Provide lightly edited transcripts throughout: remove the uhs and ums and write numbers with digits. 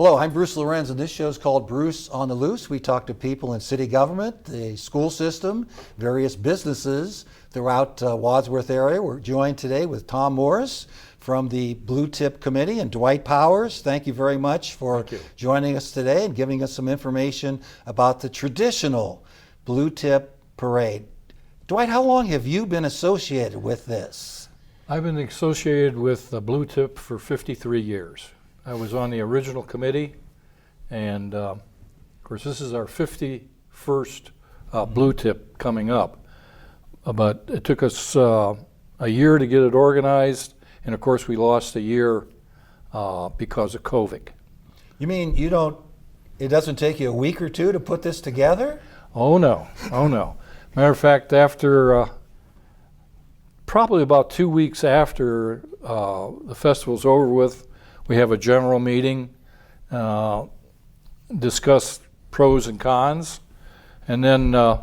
Hello, I'm Bruce Lorincz, and this show is called Bruce on the Loose. We talk to people in city government, the school system, various businesses throughout Wadsworth area. We're joined today with Tom Morris from the Blue Tip Committee and Dwight Powers. Thank you very much for joining us today and giving us some information about the traditional Blue Tip Parade. Dwight, how long have you been associated with this? I've been associated with Blue Tip for 53 years. I was on the original committee, and of course this is our 51st Blue Tip coming up. But it took us a year to get it organized, and of course we lost a year because of COVID. You mean it doesn't take you a week or two to put this together? Oh no. Matter of fact, after probably about 2 weeks after the festival's over with, we have a general meeting, discuss pros and cons, and then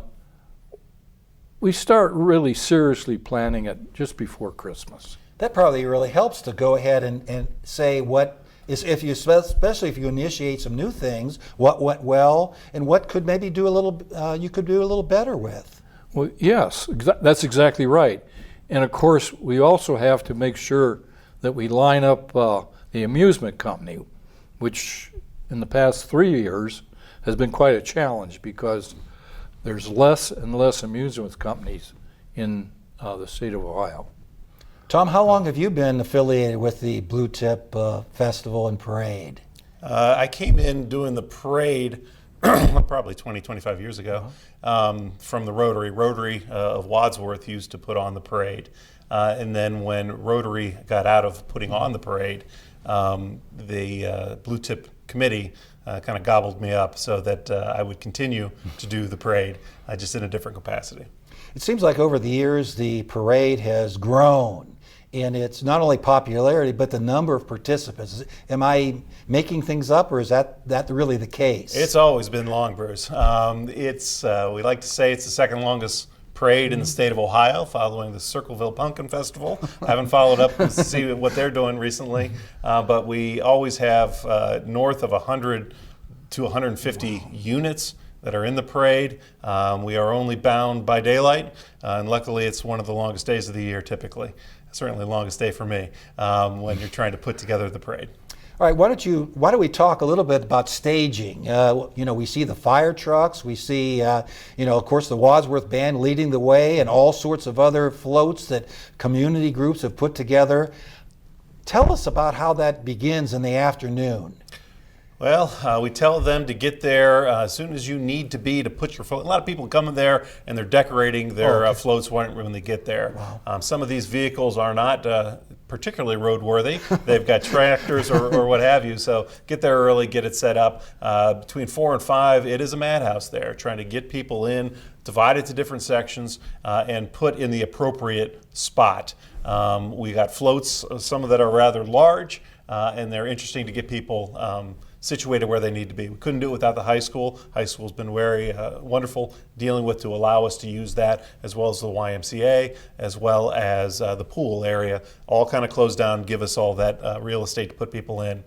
we start really seriously planning it just before Christmas. That probably really helps to go ahead and say what is, especially if you initiate some new things, what went well and what could maybe you could do a little better with. Well, yes, that's exactly right. And of course, we also have to make sure that we line up the amusement company, which in the past 3 years has been quite a challenge because there's less and less amusement companies in the state of Ohio. Tom, how long have you been affiliated with the Blue Tip Festival and Parade? I came in doing the parade probably 20, 25 years ago from the Rotary. Rotary of Wadsworth used to put on the parade. And then when Rotary got out of putting on the parade, the Blue Tip Committee kind of gobbled me up so that I would continue to do the parade, just in a different capacity. It seems like over the years the parade has grown in its not only popularity but the number of participants. Am I making things up, or is that really the case? It's always been long, Bruce. We like to say it's the second longest parade in the state of Ohio, following the Circleville Pumpkin Festival. I haven't followed up to see what they're doing recently, but we always have north of 100 to 150 units that are in the parade. We are only bound by daylight, and luckily it's one of the longest days of the year typically. Certainly the longest day for me when you're trying to put together the parade. All right, why don't we talk a little bit about staging? We see the fire trucks, we see, of course, the Wadsworth Band leading the way, and all sorts of other floats that community groups have put together. Tell us about how that begins in the afternoon. Well, we tell them to get there as soon as you need to be to put your float. A lot of people come in there and they're decorating their floats when they get there. Wow. Some of these vehicles are not particularly roadworthy. They've got tractors or what have you, so get there early, get it set up. Between 4 and 5, it is a madhouse there, trying to get people in, divided to different sections, and put in the appropriate spot. We got floats, some of that are rather large, and they're interesting to get people situated where they need to be. We couldn't do it without the high school. High school's been very wonderful dealing with to allow us to use that, as well as the YMCA, as well as the pool area. All kind of closed down, give us all that real estate to put people in.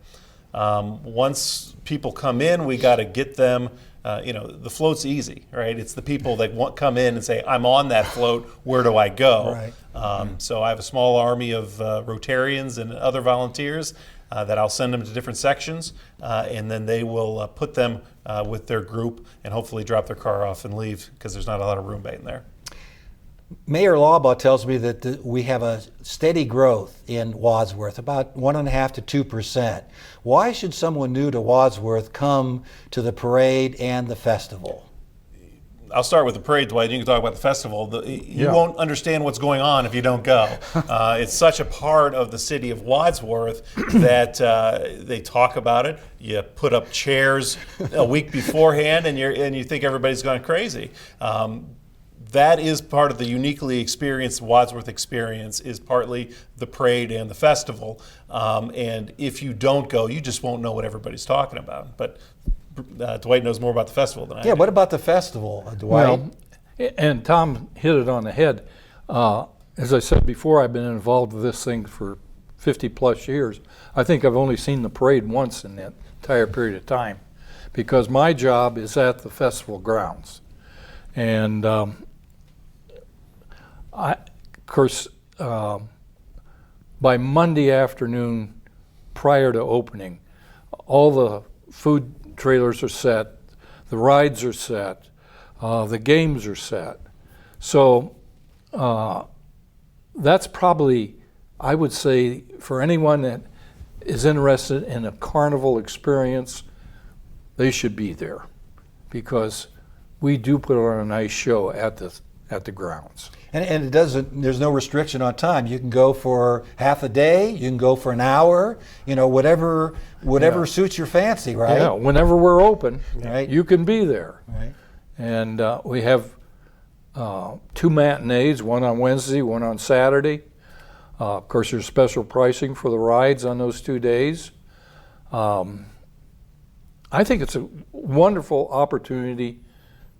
Once people come in, we got to get them. The float's easy, right? It's the people that come in and say, I'm on that float, where do I go? Right. So I have a small army of Rotarians and other volunteers that I'll send them to different sections, and then they will put them with their group and hopefully drop their car off and leave because there's not a lot of room in there. Mayor Lawbaugh tells me that we have a steady growth in Wadsworth, about 1.5% to 2%. Why should someone new to Wadsworth come to the parade and the festival? I'll start with the parade, Dwight. You can talk about the festival. You won't understand what's going on if you don't go. It's such a part of the city of Wadsworth that they talk about it. You put up chairs a week beforehand, and you think everybody's gone crazy. That is part of the uniquely experienced Wadsworth experience, is partly the parade and the festival. And if you don't go, you just won't know what everybody's talking about. But Dwight knows more about the festival than I do. Yeah, what about the festival, Dwight? Well, and Tom hit it on the head. As I said before, I've been involved with this thing for 50 plus years. I think I've only seen the parade once in that entire period of time, because my job is at the festival grounds. And of course, by Monday afternoon prior to opening, all the food trailers are set, the rides are set, the games are set. So that's probably, I would say, for anyone that is interested in a carnival experience, they should be there, because we do put on a nice show at the grounds. And it doesn't, there's no restriction on time. You can go for half a day, you can go for an hour, whatever suits your fancy, right? Yeah, whenever we're open, Right. you can be there. Right. And we have 2 matinees, one on Wednesday, one on Saturday. Of course, there's special pricing for the rides on those 2 days. I think it's a wonderful opportunity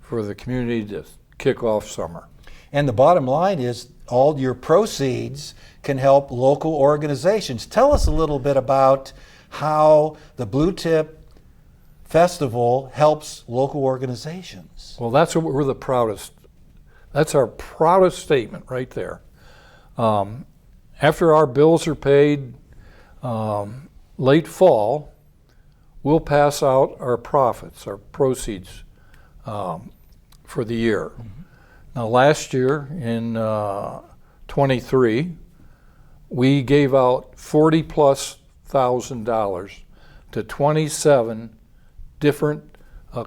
for the community to kick off summer. And the bottom line is all your proceeds can help local organizations. Tell us a little bit about how the Blue Tip Festival helps local organizations. Well, that's what we're the proudest. That's our proudest statement right there. After our bills are paid late fall, we'll pass out our profits, our proceeds for the year. Mm-hmm. Now, last year in 23, we gave out $40,000+ to 27 different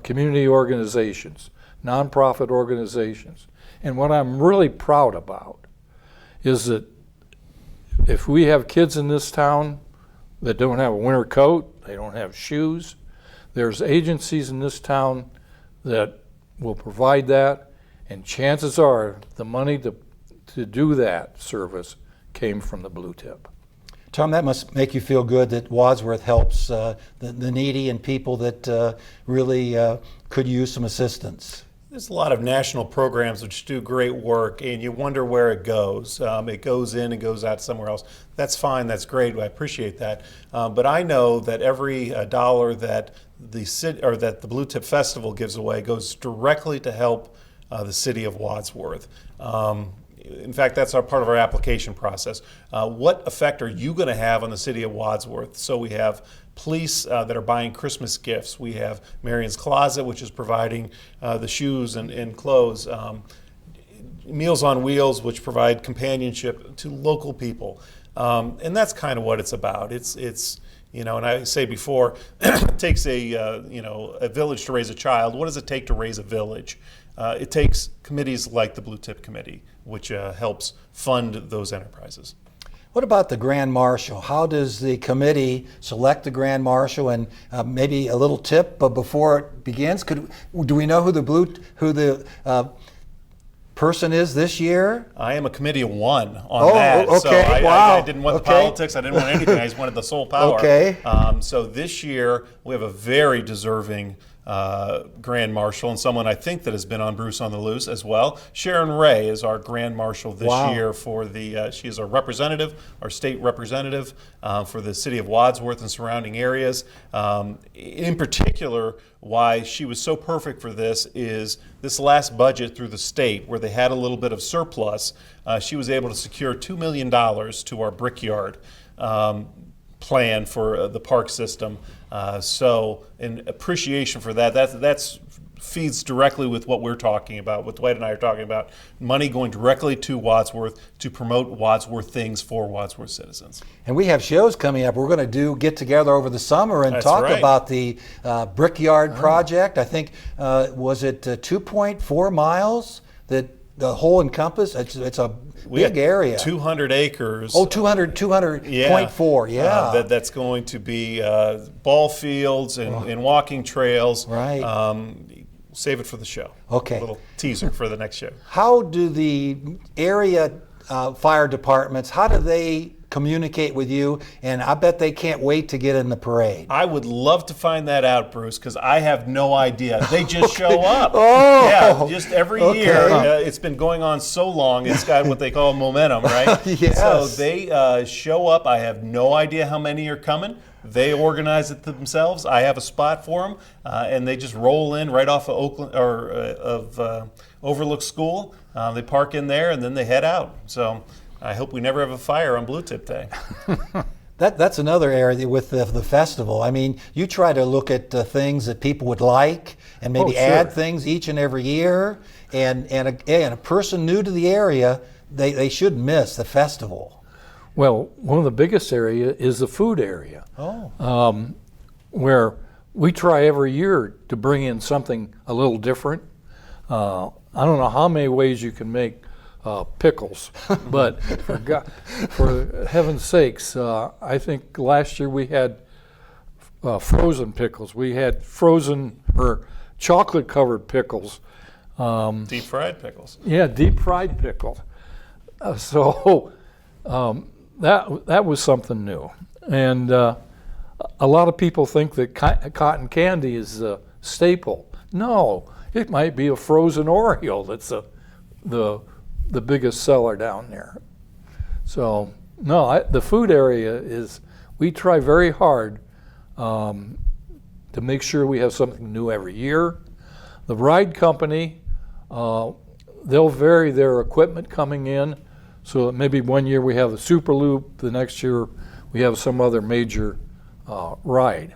community organizations, nonprofit organizations. And what I'm really proud about is that if we have kids in this town that don't have a winter coat, they don't have shoes, there's agencies in this town that will provide that, and chances are the money to do that service came from the Blue Tip. Tom, that must make you feel good that Wadsworth helps the needy and people that really could use some assistance. There's a lot of national programs which do great work, and you wonder where it goes. It goes in and goes out somewhere else. That's fine. That's great. I appreciate that. But I know that every dollar that the Blue Tip Festival gives away goes directly to help the city of Wadsworth. In fact, that's part of our application process. What effect are you going to have on the city of Wadsworth? So we have police that are buying Christmas gifts. We have Marion's Closet, which is providing the shoes and clothes. Meals on Wheels, which provide companionship to local people. And that's kind of what it's about. It's and I say before, it takes a village to raise a child. What does it take to raise a village? It takes committees like the Blue Tip Committee, which helps fund those enterprises. What about the Grand Marshal? How does the committee select the Grand Marshal? And maybe a little tip before it begins. Do we know who the person is this year? I am a committee of one on that. Okay. So I didn't want the Okay. politics. I didn't want anything. I just wanted the sole power. Okay. So this year we have a very deserving Grand Marshal, and someone I think that has been on Bruce on the Loose as well. Sharon Ray is our Grand Marshal this year for she is our representative, our state representative for the city of Wadsworth and surrounding areas. In particular, why she was so perfect for this is this last budget through the state, where they had a little bit of surplus, she was able to secure $2 million to our Brickyard plan for the park system. So in appreciation for that's feeds directly with what we're talking about, what Dwight and I are talking about, money going directly to Wadsworth to promote Wadsworth things for Wadsworth citizens. And we have shows coming up. We're going to get together over the summer and That's talk right. about the Brickyard project. I think, was it 2.4 miles that the whole encompass? It's a big area. 200 acres. Oh, 200.4, yeah. That's going to be ball fields and walking trails. Right. Save it for the show. Okay. A little teaser for the next show. How do the area fire departments, how do they communicate with you? And I bet they can't wait to get in the parade. I would love to find that out, Bruce, because I have no idea. They just show up. Oh, yeah, just every okay. year. It's been going on so long, it's got what they call momentum, right? Yes. So they show up. I have no idea how many are coming. They organize it themselves. I have a spot for them, and they just roll in right off of Oakland or Overlook School. They park in there, and then they head out. So I hope we never have a fire on Blue Tip Day. That's another area with the festival. I mean, you try to look at things that people would like and maybe sure. add things each and every year. And a person new to the area, they shouldn't miss the festival. Well, one of the biggest area is the food area. Where we try every year to bring in something a little different. I don't know how many ways you can make pickles, but for heaven's sakes, I think last year we had frozen pickles. We had frozen or chocolate covered pickles. Deep fried pickles. Yeah, deep fried pickle. That was something new, and a lot of people think that cotton candy is a staple. No, it might be a frozen Oreo that's the biggest seller down there. So no, the food area is, we try very hard to make sure we have something new every year. The ride company, they'll vary their equipment coming in, so that maybe one year we have the Super Loop, the next year we have some other major ride.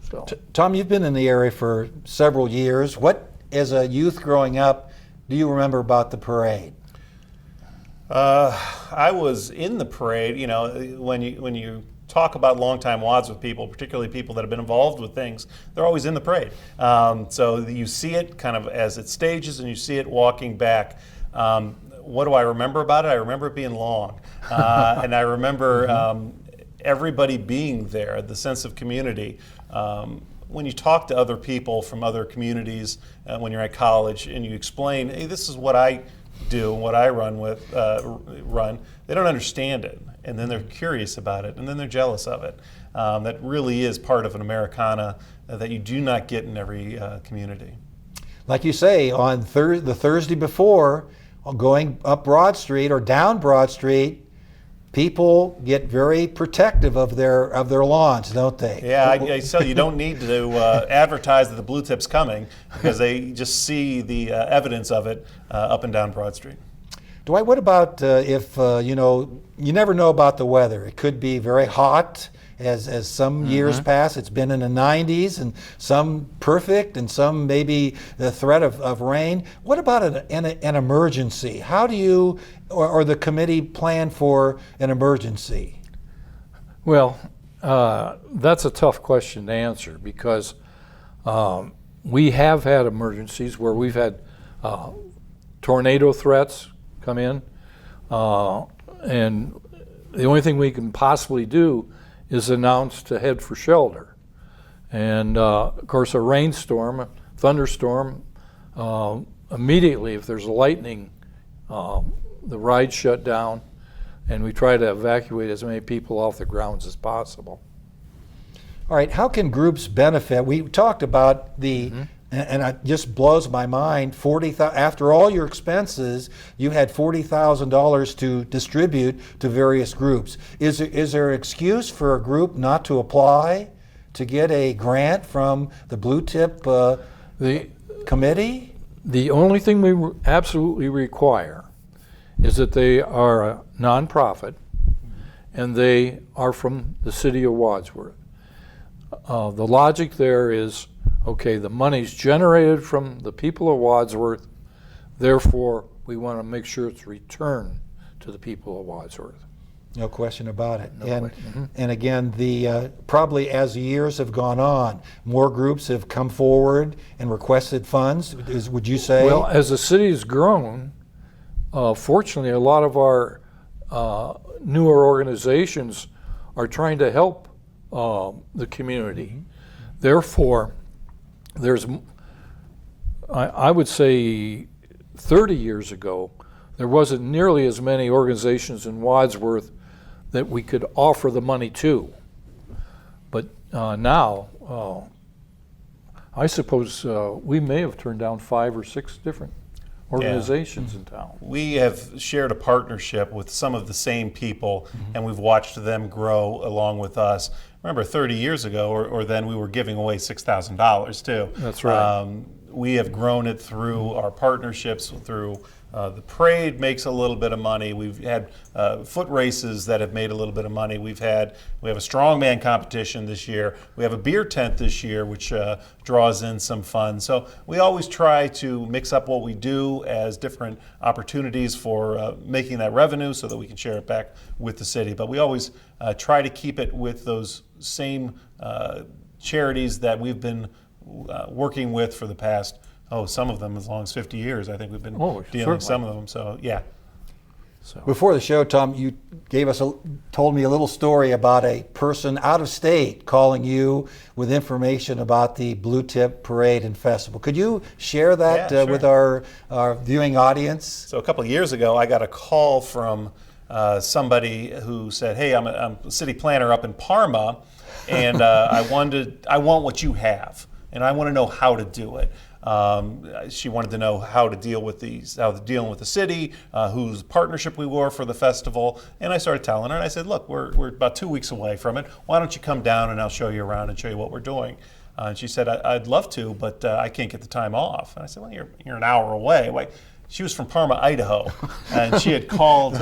So. Tom, you've been in the area for several years. What, as a youth growing up, do you remember about the parade? I was in the parade. You know, when you talk about longtime Wadsworth people, particularly people that have been involved with things, they're always in the parade. So you see it kind of as it stages, and you see it walking back. What do I remember about it? I remember it being long, and I remember everybody being there, the sense of community. When you talk to other people from other communities, when you're at college, and you explain, hey, this is what I do, what I run, they don't understand it, and then they're curious about it, and then they're jealous of it. That really is part of an Americana that you do not get in every community. Like you say, on the Thursday before, going up Broad Street or down Broad Street, people get very protective of their lawns, don't they? Yeah, so you don't need to advertise that the Blue Tip's coming, because they just see the evidence of it up and down Broad Street. Dwight, what about if, you never know about the weather. It could be very hot, as some years pass. It's been in the 90s, and some perfect, and some maybe the threat of rain. What about an emergency? How do you or the committee plan for an emergency? Well, that's a tough question to answer, because we have had emergencies where we've had tornado threats come in, and the only thing we can possibly do is announce to head for shelter. And of course, a rainstorm, thunderstorm, immediately if there's lightning, the ride shut down, and we try to evacuate as many people off the grounds as possible. All right, how can groups benefit? We talked about the, and it just blows my mind, after all your expenses, you had $40,000 to distribute to various groups. Is there an excuse for a group not to apply to get a grant from the Blue Tip committee? The only thing we absolutely require is that they are a nonprofit and they are from the City of Wadsworth. The logic there is, okay, the money's generated from the people of Wadsworth, therefore we want to make sure it's returned to the people of Wadsworth. No question about it. No question. And again, probably as the years have gone on, more groups have come forward and requested funds, would you say? Well, as the city has grown, fortunately a lot of our newer organizations are trying to help the community. Therefore, I would say 30 years ago, there wasn't nearly as many organizations in Wadsworth that we could offer the money to. But now, I suppose we may have turned down 5 or 6 different organizations in town. We have shared a partnership with some of the same people, and we've watched them grow along with us. Remember, 30 years ago, or then, we were giving away $6,000 too. That's right. We have grown it through our partnerships, through the parade makes a little bit of money. We've had foot races that have made a little bit of money. We have a strongman competition this year. We have a beer tent this year, which draws in some funds. So we always try to mix up what we do as different opportunities for making that revenue so that we can share it back with the city. But we always try to keep it with those same charities that we've been working with for the past, some of them as long as 50 years. I think we've been dealing with some of them. So, yeah. So. Before the show, Tom, you told me a little story about a person out of state calling you with information about the Blue Tip Parade and Festival. Could you share that Sure. with our viewing audience? So a couple of years ago, I got a call from somebody who said, "Hey, I'm a city planner up in Parma, and I want what you have, and I want to know how to do it." She wanted to know how to deal with dealing with the city, whose partnership we were for the festival, and I started telling her, and I said, "Look, we're about 2 weeks away from it. Why don't you come down and I'll show you around and show you what we're doing?" And she said, "I'd love to, but I can't get the time off." And I said, "Well, you're an hour away." Wait. She was from Parma, Idaho, and she had called.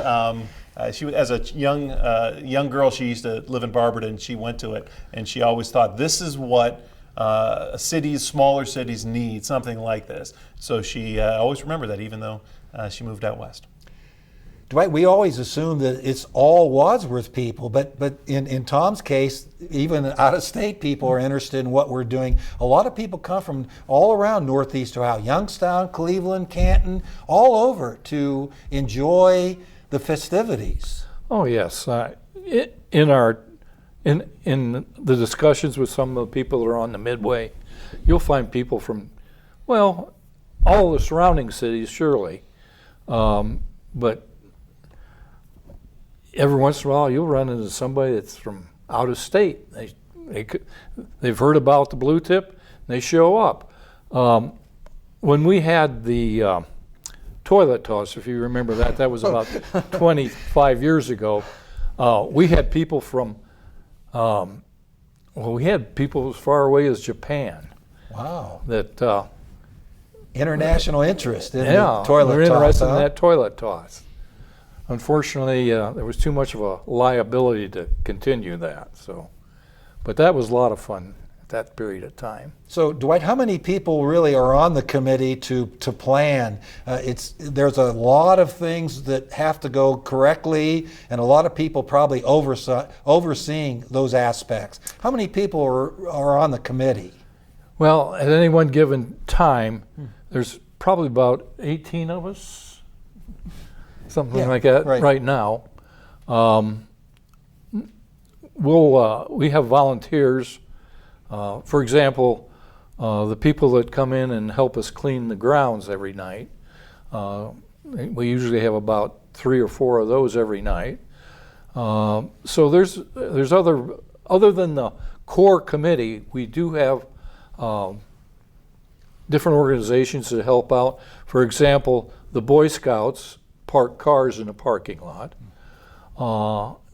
As a young girl, she used to live in Barberton. She went to it, and she always thought, this is what smaller cities need, something like this. So she always remembered that, even though she moved out west. Dwight, we always assume that it's all Wadsworth people, but in Tom's case, even out-of-state people are interested in what we're doing. A lot of people come from all around Northeast Ohio, Youngstown, Cleveland, Canton, all over to enjoy the festivities. Oh yes, in the discussions with some of the people that are on the Midway, you'll find people from, well, all the surrounding cities, surely, but every once in a while you'll run into somebody that's from out of state. They've heard about the Blue Tip, and they show up. When we had the toilet toss, if you remember that was about 25 years ago. We had people from, we had people as far away as Japan. Wow. That international interest in the toilet toss. They're interested in that toilet toss. Unfortunately, there was too much of a liability to continue that. So, but that was a lot of fun at that period of time. So, Dwight, how many people really are on the committee to plan? There's a lot of things that have to go correctly, and a lot of people probably overseeing those aspects. How many people are on the committee? Well, at any one given time, there's probably about 18 of us, something like that, right now. We have volunteers. For example, the people that come in and help us clean the grounds every night, we usually have about 3 or 4 of those every night. So there's other than the core committee, we do have different organizations that help out. For example, the Boy Scouts park cars in a parking lot,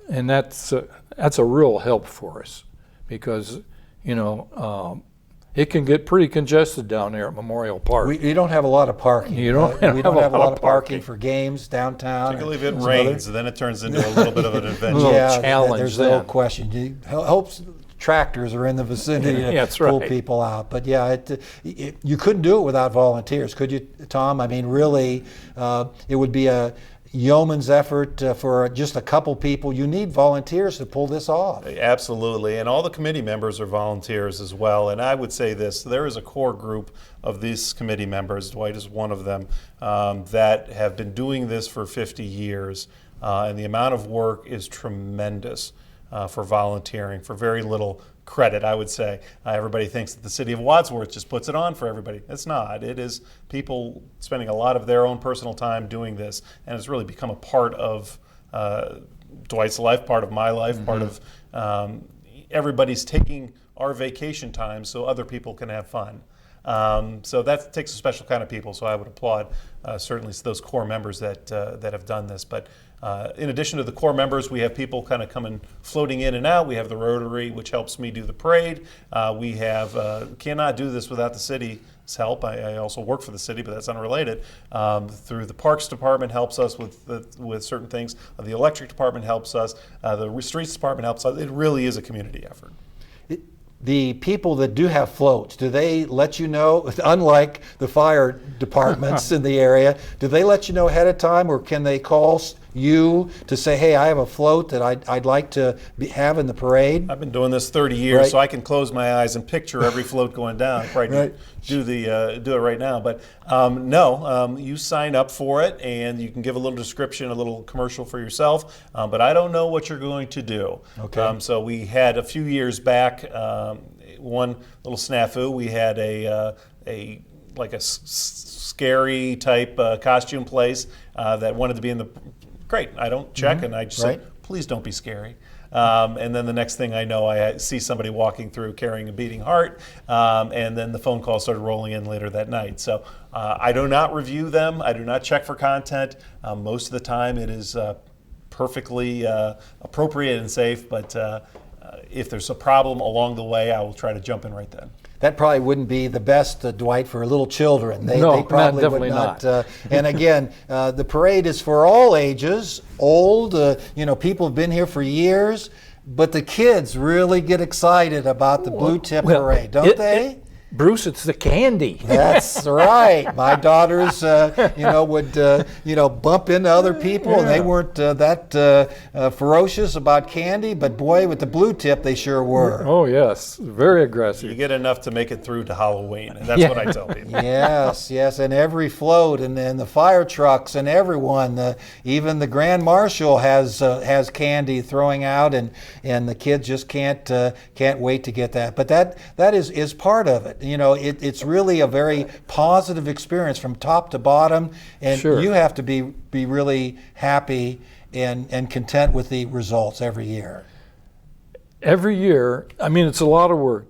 and that's a real help for us, because it can get pretty congested down there at Memorial Park. You don't have a lot of parking. We don't have a lot of parking for games downtown. Particularly if it rains, then it turns into a little bit of an adventure. Challenge. There's no question. You hope tractors are in the vicinity to pull people out. But yeah, you couldn't do it without volunteers, could you, Tom? I mean, really, it would be a yeoman's effort for just a couple people. You need volunteers to pull this off. Absolutely, and all the committee members are volunteers as well. And I would say this, there is a core group of these committee members, Dwight is one of them, that have been doing this for 50 years. And the amount of work is tremendous for volunteering, for very little credit, I would say. Everybody thinks that the City of Wadsworth just puts it on for everybody. It's not. It is people spending a lot of their own personal time doing this, and it's really become a part of Dwight's life, part of my life, part of everybody's taking our vacation time so other people can have fun. So that takes a special kind of people. So I would applaud certainly those core members that have done this. But in addition to the core members, we have people kind of coming floating in and out. We have the Rotary, which helps me do the parade. We have cannot do this without the city's help. I also work for the city, but that's unrelated. Through the Parks Department helps us with certain things. The Electric Department helps us. The Streets Department helps us. It really is a community effort. The people that do have floats, do they let you know, unlike the fire departments in the area, do they let you know ahead of time, or can they call you to say, hey, I have a float that I'd like to have in the parade? I've been doing this 30 years, right. So I can close my eyes and picture every float going down. Right. Do it right now. But no, you sign up for it, and you can give a little description, a little commercial for yourself. But I don't know what you're going to do. Okay. So we had a few years back one little snafu. We had a scary type costume place that wanted to be in the. Great, I don't check, and I just say, please don't be scary. And then the next thing I know, I see somebody walking through carrying a beating heart, and then the phone call started rolling in later that night. So I do not review them. I do not check for content. Most of the time it is perfectly appropriate and safe, but if there's a problem along the way, I will try to jump in right then. That probably wouldn't be the best, Dwight, for little children. They No, probably definitely would not. not. And again, the parade is for all ages, old, people have been here for years, but the kids really get excited about the Blue Tip Parade, don't they? Bruce, it's the candy. That's right. My daughters, would bump into other people, and they weren't that ferocious about candy. But boy, with the Blue Tip, they sure were. Oh yes, very aggressive. You get enough to make it through to Halloween, and that's what I tell people. Yes, and every float, and then the fire trucks, and everyone, even the Grand Marshal has candy throwing out, and the kids just can't wait to get that. But that is part of it. It's really a very positive experience from top to bottom, and you have to be really happy and content with the results every year. Every year, I mean, it's a lot of work,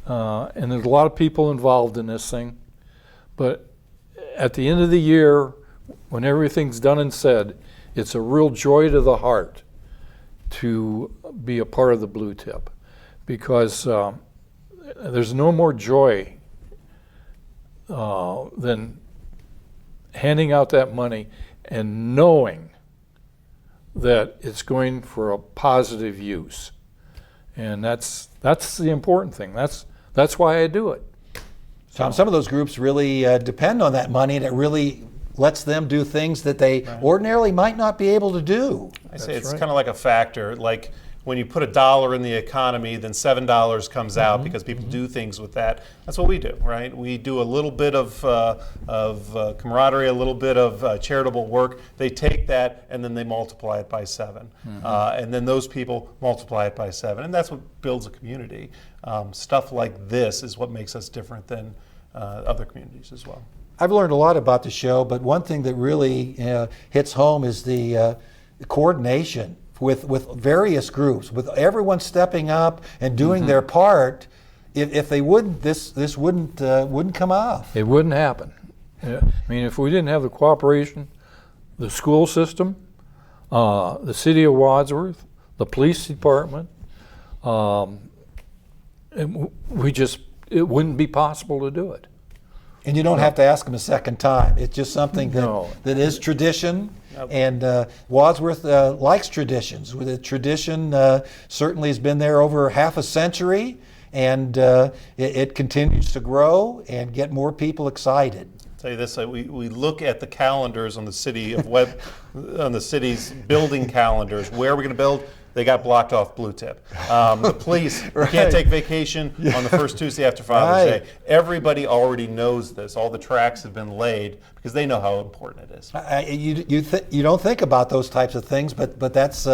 and there's a lot of people involved in this thing, but at the end of the year, when everything's done and said, it's a real joy to the heart to be a part of the Blue Tip, because there's no more joy than handing out that money and knowing that it's going for a positive use, and that's the important thing. That's why I do it. Tom, some of those groups really depend on that money, and it really lets them do things that they ordinarily might not be able to do. I say it's kind of like a factor, like when you put $1 in the economy, then $7 comes out because people do things with that. That's what we do, right? We do a little bit of camaraderie, a little bit of charitable work. They take that and then they multiply it by 7. And then those people multiply it by 7. And that's what builds a community. Stuff like this is what makes us different than other communities as well. I've learned a lot about the show, but one thing that really hits home is the coordination with various groups, with everyone stepping up and doing their part. If they wouldn't, this wouldn't come off. It wouldn't happen. I mean, if we didn't have the cooperation, the school system, the City of Wadsworth, the police department, it wouldn't be possible to do it. And you don't have to ask them a second time. It's just something that is tradition. And Wadsworth likes traditions. The tradition certainly has been there over half a century, and it continues to grow and get more people excited. I'll tell you this: we look at the calendars on the city of on the city's building calendars. Where are we going to build? They got blocked off Blue Tip. The police can't take vacation on the first Tuesday after Father's Day. Everybody already knows this. All the tracks have been laid because they know how important it is. You don't think about those types of things, but that's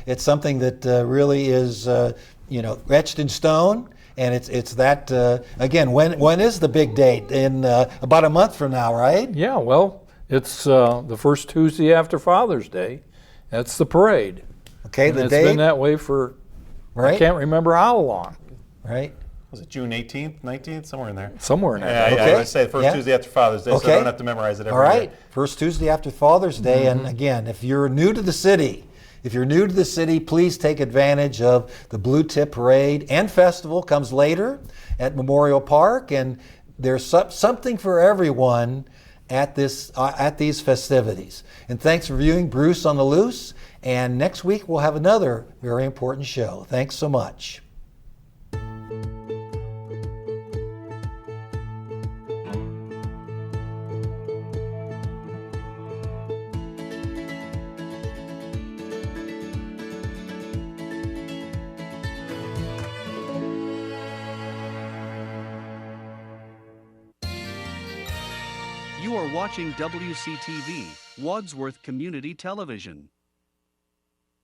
it's something that really is etched in stone. And it's that again. When is the big date? In about a month from now, right? Yeah. Well, it's the first Tuesday after Father's Day. That's the parade. Okay, and it's been that way for I can't remember how long. Right. Was it June 18th, 19th, somewhere in there? Somewhere in there. Yeah, Okay. I say the first Yeah. Tuesday after Father's Day, so I Okay. don't have to memorize it every All right, year. first Tuesday after Father's Day. And again, if you're new to the city, please take advantage of the Blue Tip Parade and Festival. Comes later at Memorial Park, and there's something for everyone at these festivities. And thanks for viewing Bruce on the Loose. And next week we'll have another very important show. Thanks so much. You are watching WCTV, Wadsworth Community Television.